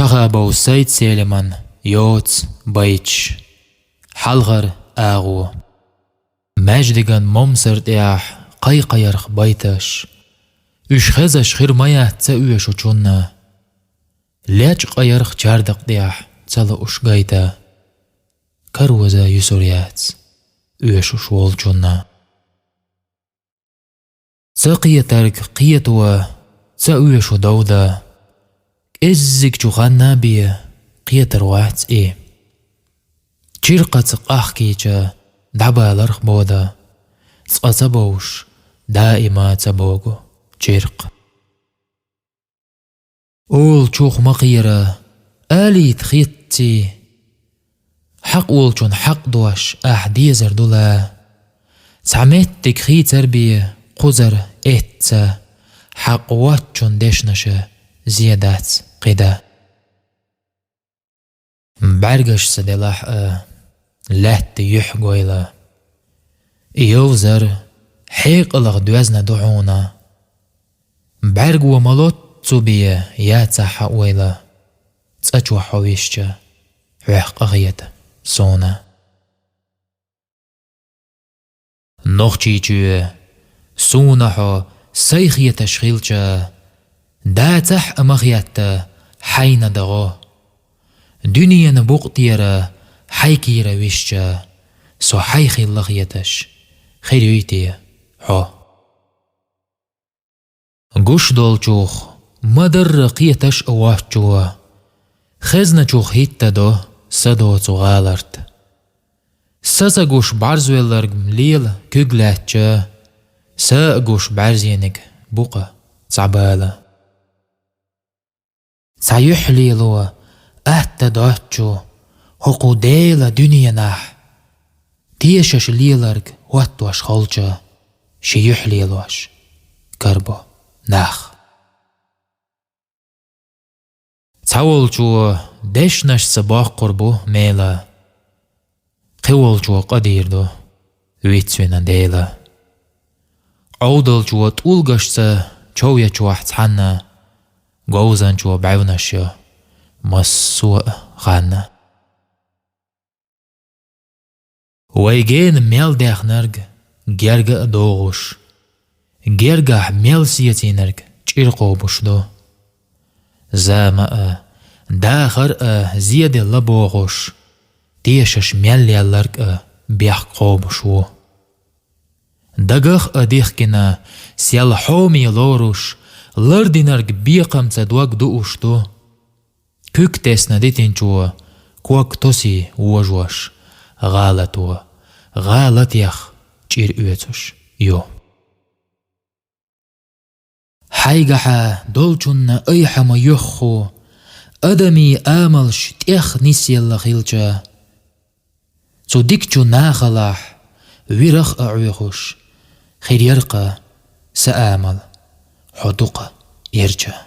شغابو سيد سيلمان يوتس بايتش حلغر آغو مجدگان ممسرد ايح قيرخ بايتش اش خزش خير مايا تساويشو چونا لاج قيرخ جاردق ديح تسالا اش غايتا كروزا يسوريات ايشو شوال چونا تساقية تارك قيتوا تساويشو دودا ازيك چوغانا بيه قيتر واحد ايه چيرقا تسقاح كيچا دعبا لرخ بودا تسقاطبوش دائما تبوغو چيرق اول چوخ مقيرة آلي تخيطتي حق اول چون حق دوش احديزر دولا سعمتك خيتر بيه قزر اتسا حق وات چون دشنشه زيادات قدا برگش سدلاح لحت يحقويلا يوزر حيق الغ دوزنا دعونا برگ و ملوت تبيه ياتsa حقويلا تساچو حويشچا وحق اغيت سونا نوخچيچو سونا حو سيخية تشغيلچا داتح امغيات حين دغو دنيا نبوقتيرا حيكيرا ويشجا سو حيخي اللغيتش خيريتي حو قوش دول چوخ مدر قيتش اواح چوا خزنا چوخ هيتا دو سدو تغالرت سسا قوش بارزويلرگ مليل كوغلاتچا سا قوش بارزينك بوقا تعبالا سيحليلو أهتا داتشو هقو ديلا دنيا ناح تيشش ليلرق واتواش خالجا شيحليلوش كربو ناح تاولجو دشنش صباح قربو ميلا قولجو قديردو ويتسوينا ديلا عودلجو تولغشتا چويا چوح تحنا غوزان چو بعونشيو مسوء غانا ويجين ميل داخ نرگ گرگ دوغوش گرگح ميل سيتي نرگ چيرقو بشدو زاما داخر زياد لبوغوش تيشش ميل يالرگ بيح قوبشو دغخ اديخ كنا سيال حومي لوروش لردينرگ بيقم تدوغ دوشتو كوك تسنا ديتين چو كوك توسي وجوش غالتو غالت يخ چير اويتوش يو حيقحا دولچون ايحما يخو ادمي آملش تيخ نسيال خيلچا سو ديكچو ناخلاح ويرخ اعويخوش خير يرقى سآمل حدوق يرجع